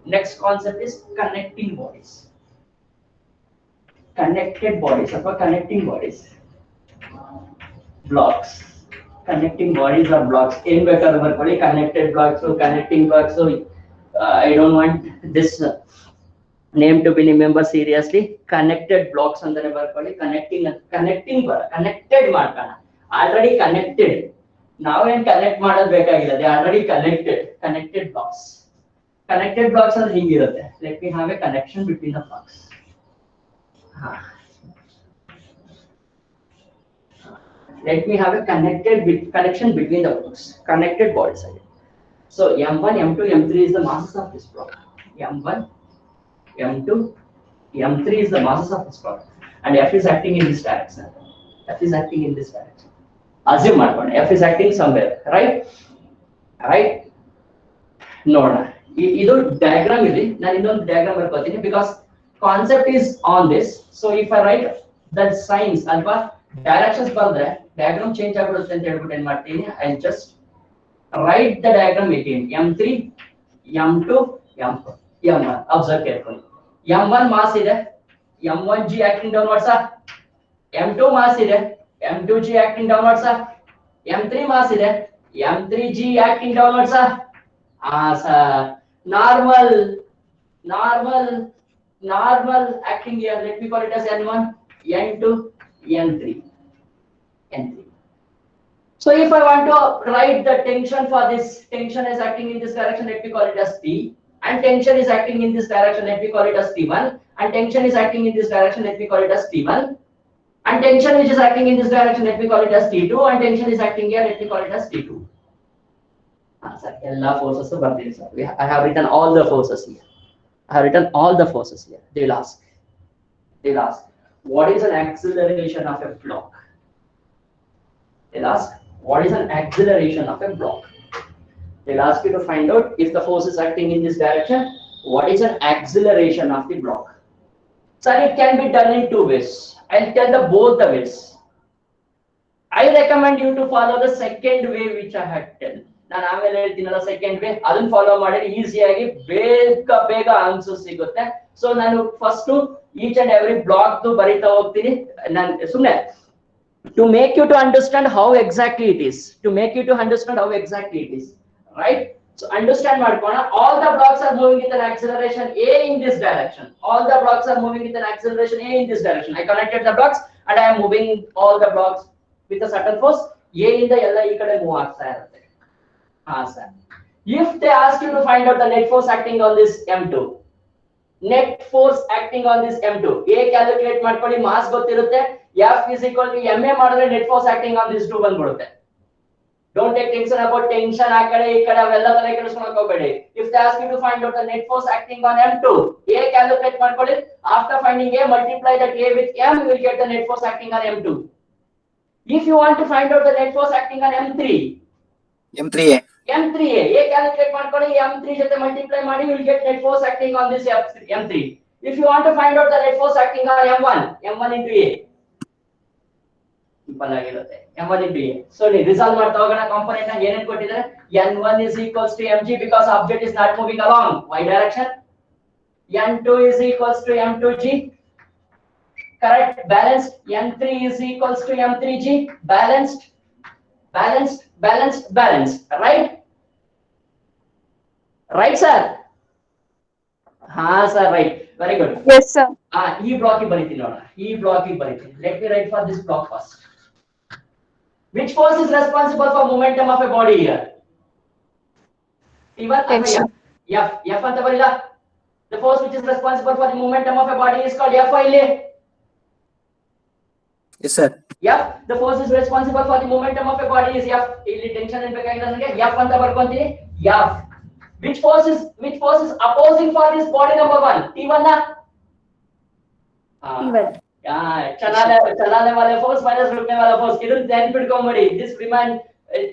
Next concept is connecting bodies. Connected bodies or connecting bodies. Blocks. Connecting bodies or blocks. In better work, connected blocks, so connecting blocks. So I don't want this name to be remembered seriously. Connected blocks ಅಂದ್ರೆ ಬರ್ಕೊಳ್ಳಿ. connecting connected ಮಾಡ್ಕೋಣ. Already connected. ನಾವೇನ್ connect ಮಾಡೋದು ಬೇಕಾಗಿಲ್ಲ. They already connected blocks. Connected blocks ಅಂದ್ರೆ ಹಿಂಗಿರುತ್ತೆ. Let me have a connection between the blocks. Let me have a connection between the blocks. Connected bodies. So M1, M2, M3 is the masses of this block. M1, M2, M3 is the masses of this block. And F is acting in this direction. F is acting in this direction. Assume ಮಾಡ್ಕೊಂಡು F is acting somewhere, right? Right? ನೋಡೋಣ. ಇದು diagram ಇದೆ. ನಾನು ಇನ್ನೊಂದು diagram ಬರ್ಕೊಳ್ತೀನಿ because concept is on this. So if I write the signs ಅಲ್ವಾ directions ಬರೆದ್ರೆ diagram change ಆಗ್ಬಿಡುತ್ತೆ ಅಂತ ಹೇಳ್ಬಿಟ್ಟು ಏನು ಮಾಡ್ತೀನಿ, I'll just write the diagram again. M3, M2, M4, M1. Observe carefully. M1 mass ಇದೆ, M1G acting downwards, M2 mass ಇದೆ, M2G acting downwards, M3 mass ಇದೆ, M3G acting downwards. Sir, normal acting here. Let me call it as N1, N2, N3. So if I want to write the tension for this, tension is acting in this direction, let me call it as P, and tension is acting in this direction, let me call it as T1, and tension is acting in this direction, let me call it as T1, and tension which is acting in this direction, let me call it as T2, and tension is acting here, let me call it as T2. Sir, all forces are ಬರ್ತೀನಿ sir. I have written all the forces here. They will ask, what is an acceleration of a block? They'll ask, what is an acceleration of a block? They'll ask you to find out if the force is acting in this direction, what is an acceleration of the block? Sir, it can be done in two ways. I'll tell both the ways. I recommend you to follow the second way which I had told. ನಾನು ಆಮೇಲೆ ಹೇಳ್ತೀನಲ್ಲ second way, ಅದನ್ನ follow ಮಾಡಿದ್ರೆ ಈಸಿಯಾಗಿ ಬೇಗ answer ಸಿಗುತ್ತೆ. So ನಾನು first each and every block ಬರೀತಾ ಹೋಗ್ತೀನಿ. ನಾನು ಸುಮ್ಮನೆ to make you to understand how exactly it is, right? So understand ಮಾಡ್ಕೋಣ. All the blocks are moving with an acceleration a in this direction. I connected the blocks and I am moving all the blocks with a certain force. A ಇಂದ ಎಲ್ಲ ಈ ಕಡೆ move ಆಗ್ತಾ ಇರುತ್ತೆ. sir, if they ask you to find out the net force acting on this M2, a calculate ಮಾಡ್ಕೊಳ್ಳಿ, mass ಗೊತ್ತಿರುತ್ತೆ. F is equal to ma ಮಾಡಿದ್ರೆ net force acting on this 2 ಬಂದ್ಬಿಡುತ್ತೆ. Don't take tension about tension ಆ ಕಡೆ ಈ ಕಡೆ ಅವೆಲ್ಲ ತಲೆ ಕೆಡಿಸ್ಕೊಳ್ಳೋಕೆ ಹೋಗಬೇಡಿ. If they ask you to find out the net force acting on M2, a calculate ಮಾಡ್ಕೊಳ್ಳಿ. After finding a, multiply that a with m, you will get the net force acting on M2. If you want to find out the net force acting on M3a, a calculate ಮಾಡ್ಕೊಳ್ಳಿ, M3 ಜೊತೆ multiply ಮಾಡಿ, you will get net force acting on this M3. If you want to find out the net force acting on M1 into a, simple ಆಗಿರುತ್ತೆ. M1 into a. So resolve ಮಾಡ್ತಾ ಹೋಗೋಣ. Component ನ ಏನೇನು ಕೊಟ್ಟಿದ್ದಾರೆ? N1 is equals to mg because object is not moving along y direction. N2 is equals to m2g. Correct? Balanced. N3 is equals to m3g. Balanced. Right sir? sir, right. Very good. Yes, sir. ಈ block ಬರೀತೀನಿ ನೋಡೋಣ. Let me write for this block first. Which force is responsible for momentum of a body here? Tension. F ಅಂತ ಬರಿಲ್ಲ. The force which is responsible for the momentum of a body is called F ಇಲ್ಲಿ. Yes sir. The force is responsible for the momentum of a body is F. ಇಲ್ಲಿ tension ಏನು ಬೇಕಾಗಿಲ್ಲ ನನಗೆ. F ಅಂತ ಬರ್ಕೊಂತೀನಿ. F. Which force is opposing for this body number 1? T1 na? T1. चलाने वाले force minus रुकने वाला force. Idun ध्यान पिटकोंबड़ी.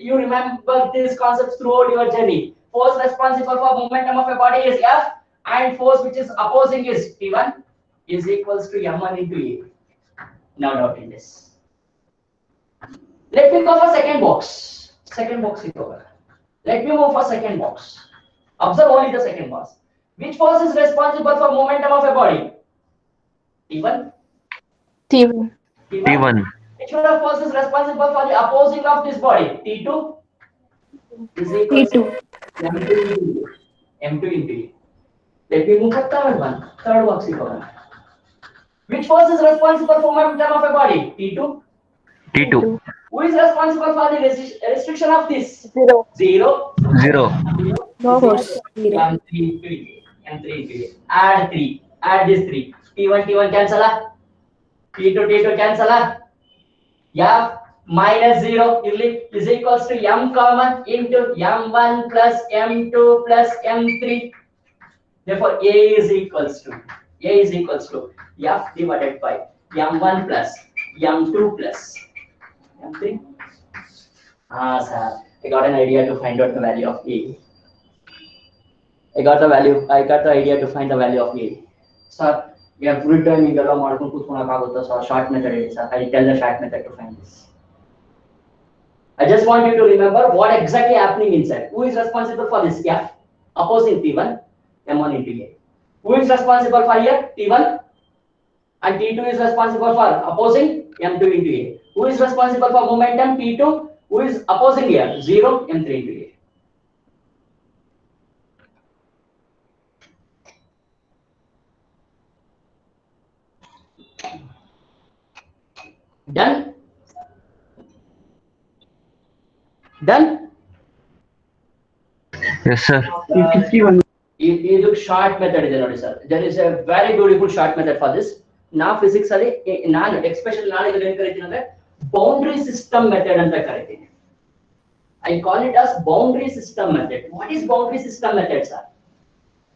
You remember this concept throughout your journey. Force responsible for momentum of a body is F, and force which is opposing is T1 is equals to m1 into a. No doubt in this. Let me go for second box. Let me move for second box. Observe only the second box. Which force is responsible for momentum of a body? T1. T1. T1. Which one of force is responsible for the opposing of this body? T2 is equal to M2 into A. M2 into A. Let me move for third one. Third oxycodone. Which force is responsible for momentum of a body? T2. T2. Who is responsible for the restriction of this? 0. 0. 0. No force. 0. M3 into A. M3 into A. Add 3. Add this 3. T1 T1 cancel. T2 T2 cancel. Yeah. Minus 0 is equals to M common into M1 plus M2 plus M3. Therefore, A is equals to F divided by M1 plus M2 plus M3. Sir, I got an idea to find out the value of A. I got the idea to find the value of A. Sir, every time you get a mark, sir, short method it is, sir. I tell the short method to find this. I just want you to remember what exactly happening inside. Who is responsible for this? F opposing T1, M1 into A. Who is responsible for here? T1, and T2 is responsible for opposing M2 into A. Who is responsible for momentum? T2. Who is opposing here? 0, M3 into A. Done? Done? Yes, sir. ಇದು short method ಇದೆ ನೋಡಿ sir. There is a very beautiful short method for this. ನಾ physics ಅಲ್ಲಿ ನಾನು especially ನಾನು ಇದನ್ನ ಏನು ಕರಿತೀನಿ ಅಂದ್ರೆ ಬೌಂಡ್ರಿ ಸಿಸ್ಟಮ್ ಮೆಥಡ್ ಅಂತ ಕರಿತೀನಿ. I call it as boundary system method. What is boundary system method, sir?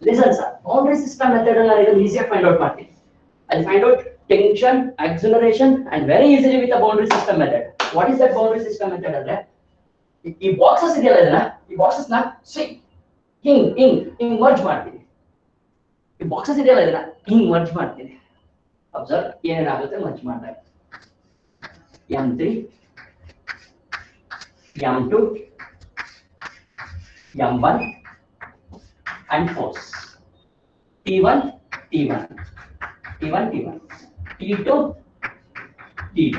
Listen, sir. Boundary system method ಅನ್ನ ನಾನು easy find out ಮಾಡ್ತೀನಿ. I'll find out tension, acceleration, and very easily with the boundary system method. What is that boundary system method ಅಂದ್ರೆ ಈ boxes ಇದೆಯಲ್ಲ ಇದನ್ನ ಈ boxes ನ ಹಿಂಗ್ ಮರ್ಜ್ ಮಾಡ್ತೀನಿ. ಈ ಬಾಕ್ಸಸ್ ಇದೆಯಲ್ಲ ಇದನ್ನ ಹಿಂಗ್ ಮರ್ಜ್ ಮಾಡ್ತೀನಿ. ಅಬ್ಸರ್ವ್ ಏನಾಗುತ್ತೆ ಮರ್ಜ್ ಮಾಡಿದಾಗ M3 M2 M1 and force T1 T1 T1 T1 T2 T2.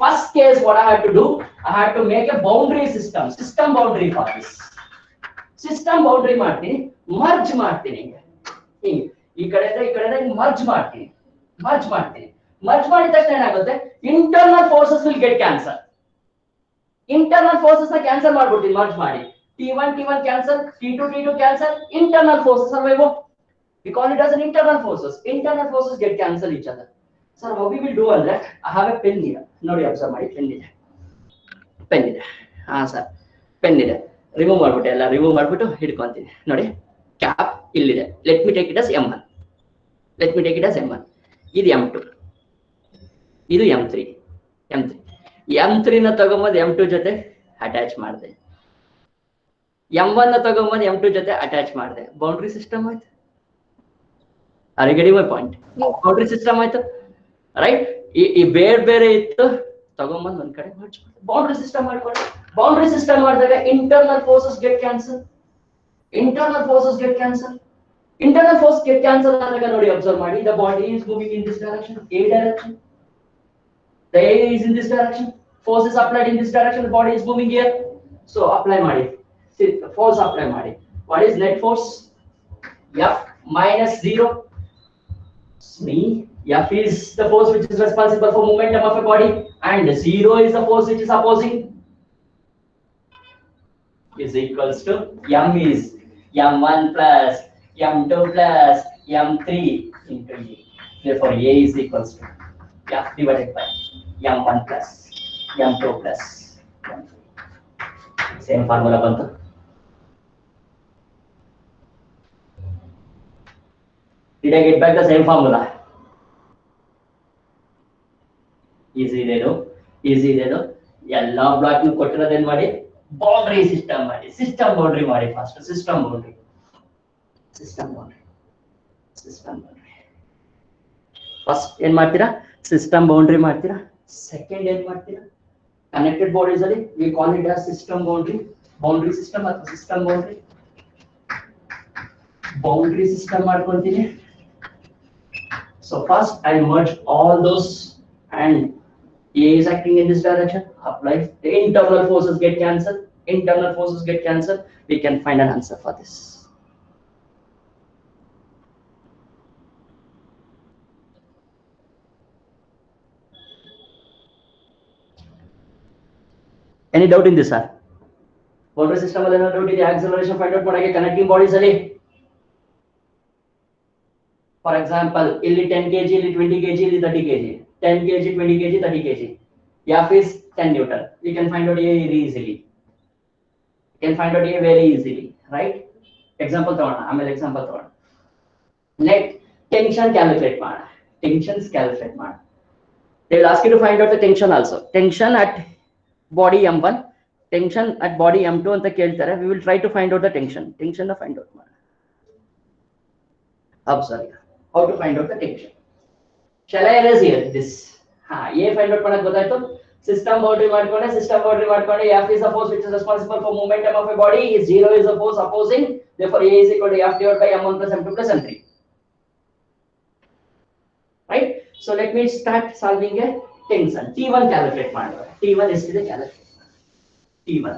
First case, what I had to do, I had to make a boundary system boundary for this. System boundary ಮಾಡ್ತೀನಿ, merge ಮಾಡ್ತೀನಿ. ಈ ಕಡೆಯಿಂದ merge ಮಾಡ್ತೀನಿ. merge ಮಾಡಿದ ತಕ್ಷಣ ಏನಾಗುತ್ತೆ? Internal forces will get cancel. Internal forces ನ cancel ಮಾಡ್ಬಿಡ್ತೀನಿ merge ಮಾಡಿ. T1 cancel, T2 cancel, internal forces survive. We call it as an internal forces. Internal forces get cancel each other. Sir, how we will do all that? I have a pen here. ನೋಡಿ observe ಮಾಡಿ, pen ಇದೆ. ಹಾ sir, pen ಇದೆ. Remove ಮಾಡ್ಬಿಟ್ಟು ಎಲ್ಲ remove ಮಾಡ್ಬಿಟ್ಟು ಹಿಡ್ಕೊಂತೀನಿ. ನೋಡಿ cap ಇಲ್ಲಿದೆ. Let me take it as M1. ಇದು M2, ಇದು M3. M3 ನ ತಗೊಂಬಂದು M2 ಜೊತೆ ಅಟ್ಯಾಚ್ ಮಾಡಿದೆ. M1 ನ ತಗೊಂಬಂದು M2 ಜೊತೆ ಅಟ್ಯಾಚ್ ಮಾಡಿದೆ. ಬೌಂಡ್ರಿ ಸಿಸ್ಟಮ್ ಆಯ್ತು. Are you getting my point? Boundary system ಆಯ್ತು, ರೈಟ್? ಈ ಬೇರೆ ಇತ್ತು ತಗೊಂಬಂದು ಒಂದ್ ಕಡೆ ಬೌಂಡ್ರಿ ಸಿಸ್ಟಮ್ ಮಾಡ್ಕೊಳ್ಳಿ. ಬೌಂಡ್ರಿ ಸಿಸ್ಟಮ್ ಮಾಡಿದಾಗ internal forces get cancel. Internal force get cancel ಆದಾಗ ನೋಡಿ ಅಬ್ಸರ್ವ್ ಮಾಡಿ, the body is moving in this direction, A direction. The A is in this direction. Force is applied in this direction. The body is moving here. So apply ಮಾಡಿ. Force apply ಮಾಡಿ. What is net force? F minus 0. F is the force which is responsible for momentum of a body, and 0 is the force which is opposing. Is equals to M is M1 plus M2 plus M3 into A. Therefore, A is equals to F divided by M1 plus M2 plus M3. Same formula bantu. Did I get back the same formula? Easy ಇದೆ. ಎಲ್ಲ block ಕೊಟ್ಟಿರೋದೇನ್ ಮಾಡಿ, boundary system ಮಾಡಿ. System boundary ಮಾಡಿ first. System boundary first ಏನ್ ಮಾಡ್ತೀರಾ? System boundary ಮಾಡ್ತೀರಾ. Second ಏನ್ ಮಾಡ್ತೀರಾ? ಕನೆಕ್ಟೆಡ್ ಬಾಡೀಸ್ ಅಲ್ಲಿ we call it as system boundary system ಅಥವಾ ಸಿಸ್ಟಮ್ ಬೌಂಡ್ರಿ. boundary system ಮಾಡ್ಕೊಂತೀನಿ. So first I merge all those and A is acting in this direction. Apply the internal forces get cancelled. Internal forces get cancelled. We can find an answer for this. Any doubt in this, sir? Boundary system ಅಲ್ಲಿ ಏನೋ doubt ಇದೆ acceleration find out ಮಾಡಕ್ಕೆ connecting bodies ಅಲ್ಲಿ. For example, ಇಲ್ಲಿ 10 kg, ಇಲ್ಲಿ 20 kg, ಇಲ್ಲಿ 30 kg. 10 kg, 20 kg, 30 kg. F is 10 Newton. We can find out A very easily. We can find out A very easily, right? Example ತಗೋಣ, ಆಮೇಲೆ example ತಗೋಣ. Let tension calculate ಮಾಡೋಣ. Tensions calculate ಮಾಡೋಣ. They will ask you to find out the tension also. Tension at body M1, tension at body M2 ಅಂತ ಕೇಳ್ತಾರೆ. We will try to find out the tension. Tension ನ find out ಮಾಡೋಣ. Observe how to find out the tension. Shall I erase here this? A find out ಮಾಡಕ್ಕೆ ಗೊತ್ತಾಯ್ತು. System boundary ಮಾಡ್ಕೊಂಡೆ, system boundary ಮಾಡ್ಕೊಂಡೆ. F is the force which is responsible for momentum of a body. Is 0 is the force opposing. Therefore, A is equal to F divided by M1 plus M2 plus M3. Right? So let me start solving a tension. T1 calculate ಮಾಡೋಣ. T1 is the calculate. T1.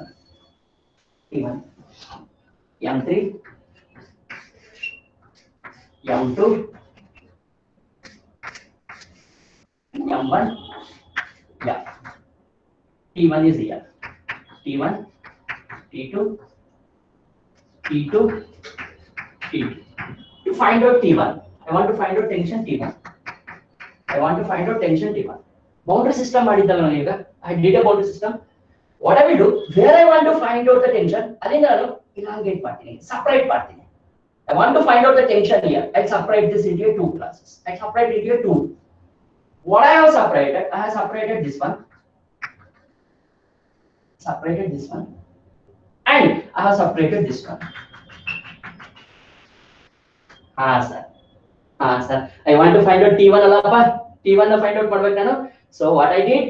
M3, M2, M1, yeah. T1 is here. T1, T2, T2, T2. To find out T1, I want to find out tension T1. I want to find out tension T1. Boundary system ಮಾಡಿದ್ದಲ್ಲ ನಾನು ಈಗ. I did a boundary system. What I will do, where I want to find out the tension, ಅಲ್ಲಿಂದ ನಾನು elongate ಮಾಡ್ತೀನಿ, separate ಮಾಡ್ತೀನಿ. I want to find out the tension here. I separate this into two classes. I separate it into two. What I have separated, I have separated this one, and I have separated this one. Sir. I want to find out T1 alappa. T1 na find out ಮಾಡ್ಬೇಕು ನಾನು. So what I did,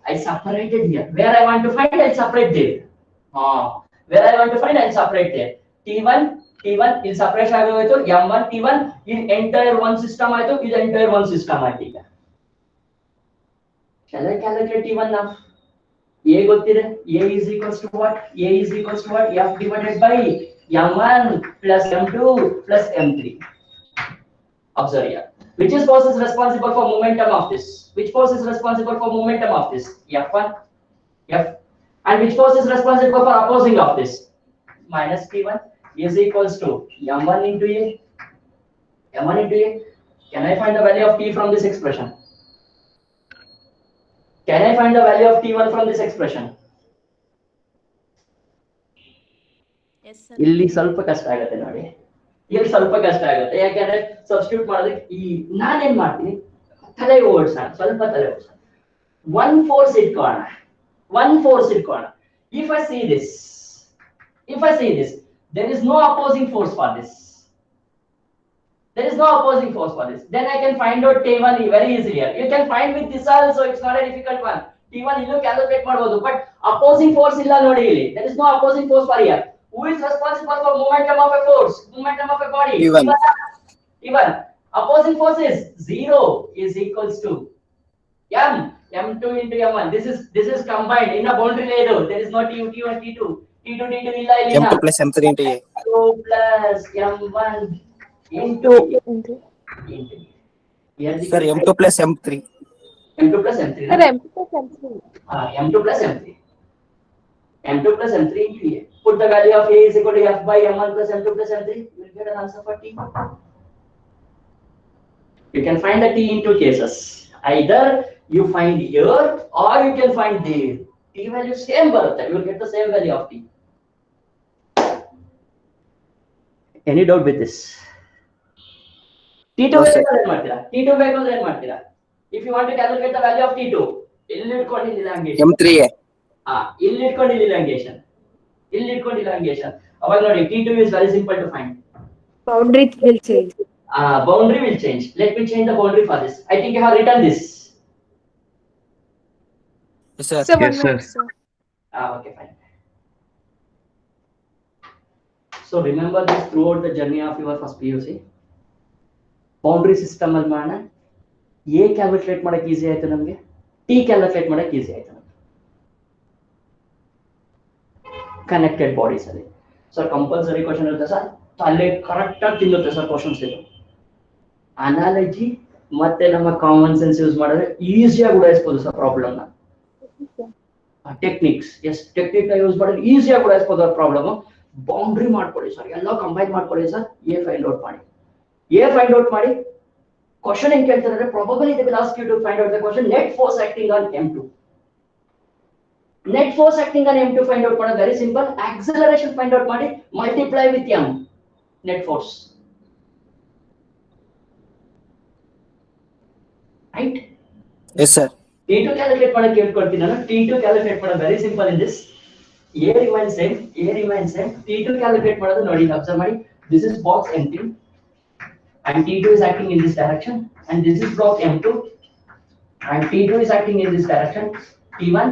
I separated here. Where I want to find, I separate there. Where I want to find, I separate there. T1 ಇಲ್ಲಿ separation ಆಗೋಯ್ತು. M1 T1 in entire one system ಆಯ್ತು. ಇದು entire one system ಆಯ್ತು ಈಗ. Shall I calculate T1 now? A ಗೊತ್ತಿದೆ. A is equals to what? F divided by M1 plus M2 plus M3. Observe here. Which is force is responsible for momentum of this? Which force is responsible for momentum of this? F1, F. And which force is responsible for opposing of this? Minus T1 is equals to M1 into A. Can I find the value of T from this expression? Can I find the value of T1 from this expression? Yes, sir. ಇಲ್ಲಿ ಸ್ವಲ್ಪ ಕಷ್ಟ ಆಗುತ್ತೆ ನೋಡಿ. ಯಾಕಂದ್ರೆ substitute ಮಾಡೋದಕ್ಕೆ ನಾನೇನ್ ಮಾಡ್ತೀನಿ, ತಲೆ ಓಡಿಸೋಣ, ಸ್ವಲ್ಪ ತಲೆ ಓಡಿಸೋಣ. ಒನ್ ಫೋರ್ಸ್ ಇಟ್ಕೋಣ. If I see this, there is no opposing force for this. Then I can find out T1 very easily. You can find with this also, it's not a difficult one. T1 illu calculate ಮಾಡಬಹುದು, but opposing force illa ನೋಡಿ ಇಲ್ಲಿ. There is no opposing force for here. Who is responsible for momentum of a force? Momentum of a body? T1. Opposing force is 0 is equals to M2 into M1. This is combined in a boundary layer. There is no T1 T2 illa ಇಲ್ಲಿ. M2 plus M3 into A. 2 plus M1 into Sir, M2 plus M3. M2 plus M3. Sir, M2 plus M3. M2 plus M3 into A. Put the value of A is equal to F by M1 plus M2 plus M3. You will get an answer for T. You can find the T in two cases. Either you find here or you can find there. T value same ಬರುತ್ತೆ. You will get the same value of T. Any doubt with this? T2 ಬೇಕಾದ್ರೆ ಏನು ಮಾಡ್ತೀರಾ? If you want to calculate the value of T2, ಇಲ್ಲಿ ಇಟ್ಕೊಂಡು elongation. M3A. ಇಲ್ಲಿ ಇಟ್ಕೊಂಡು elongation. ಅವಾಗ ನೋಡಿ T2 is very simple to find. Boundary will change. Boundary will change. Let me change the boundary for this. I think you have written this. Yes, sir. Sir, Yes, one more, sir. sir. Okay, fine. So remember this throughout the journey of your first PUC. Boundary system ಅಲ್ಲಿ ಮಾಡೋಣ. A calculate ಮಾಡಕ್ಕೆ easy ಆಯ್ತು ನಮಗೆ, T calculate ಮಾಡಕ್ಕೆ easy ಆಯ್ತು ನಮಗೆ connected bodies ಅಲ್ಲಿ. Sir compulsory question ಇರುತ್ತೆ ಸರ್, ತಲೆ ಕರೆಕ್ಟ್ ಆಗಿ ತಿನ್ನುತ್ತೆ ಸರ್ ಕ್ವಶನ್ಸ್ ಇದು. ಅನಾಲಜಿ ಮತ್ತೆ ನಮ್ಮ ಕಾಮನ್ ಸೆನ್ಸ್ ಯೂಸ್ ಮಾಡಿದ್ರೆ ಈಸಿಯಾಗಿ ಉಡಾಯಿಸಬಹುದು ಸರ್ ಪ್ರಾಬ್ಲಮ್ ನ. ಟೆಕ್ನಿಕ್ಸ್, ಎಸ್ ಟೆಕ್ನಿಕ್ ನ ಯೂಸ್ ಮಾಡಿದ್ರೆ ಈಸಿಯಾಗಿ ಉಡಾಯಿಸಬಹುದು ಪ್ರಾಬ್ಲಮ್. ಬೌಂಡ್ರಿ ಮಾಡ್ಕೊಳ್ಳಿ ಸರ್, ಎಲ್ಲ ಕಂಬೈನ್ ಮಾಡ್ಕೊಳ್ಳಿ ಸರ್. ಎ ಫೈಂಡ್ ಔಟ್ ಮಾಡಿ, ಎ ಫೈಂಡ್ ಔಟ್ ಮಾಡಿ. ಕ್ವಶನ್ ಹೆಂಗ್ ಕೇಳ್ತಾರೆ, probably they will ask you to find out the question net force acting on M2. Net force acting on M2 find out ಮಾಡೋದು very simple. Acceleration find out ಮಾಡಿ, multiply with M net force. Right? Yes, sir. T2 calculate ಮಾಡಕ್ಕೆ ಹೇಳ್ಕೊಡ್ತೀನಿ ನಾನು. T2 calculate ಮಾಡೋದು very simple in this. A remains same, T2 calculate ಮಾಡೋದು ನೋಡಿ, observe ಮಾಡಿ. This is box empty and T2 is acting in this direction, and this is block M2 and T2 is acting in this direction. T1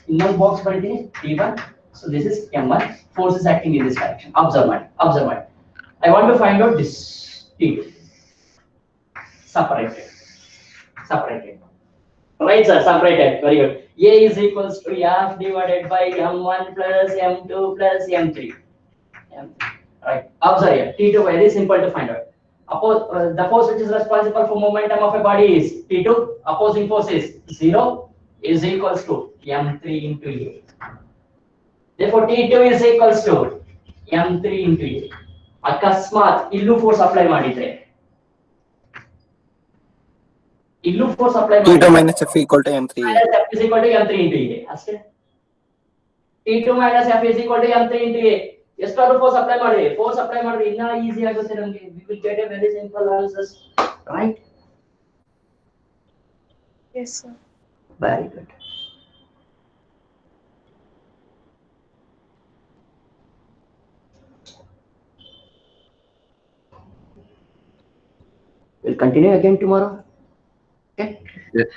ಇನ್ನೊಂದು box ಬರೀತೀನಿ T1, so this is M1, force is acting in this direction. Observe ಮಾಡಿ. I want to find out this T2 separated. Right sir, separated. Very good. A is equals to F divided by M1 plus M2 plus M3. Right. Observe here. T2 very simple to find out. The force which is responsible for momentum of a body is T2. Opposing force is 0 is equals to M3 into A. Therefore T2 is equals to M3 into A. ಅಕಸ್ಮಾತ್ ಇಲ್ಲೂ force apply ಮಾಡಿದ್ರೆ, ಇಲ್ಲೂ force apply T2 minus F equal to M3. F is equal to M3 into A ಅಷ್ಟೇ. T2 minus F is equal to M3 into A. ಎಷ್ಟಾದ್ರೂ force apply ಮಾಡಿದ್ರೆ ಇನ್ನ easy ಆಗುತ್ತೆ ನಮಗೆ. We will get a very simple answers, right? Yes, sir. Very good. We'll continue again tomorrow. Okay? Yes.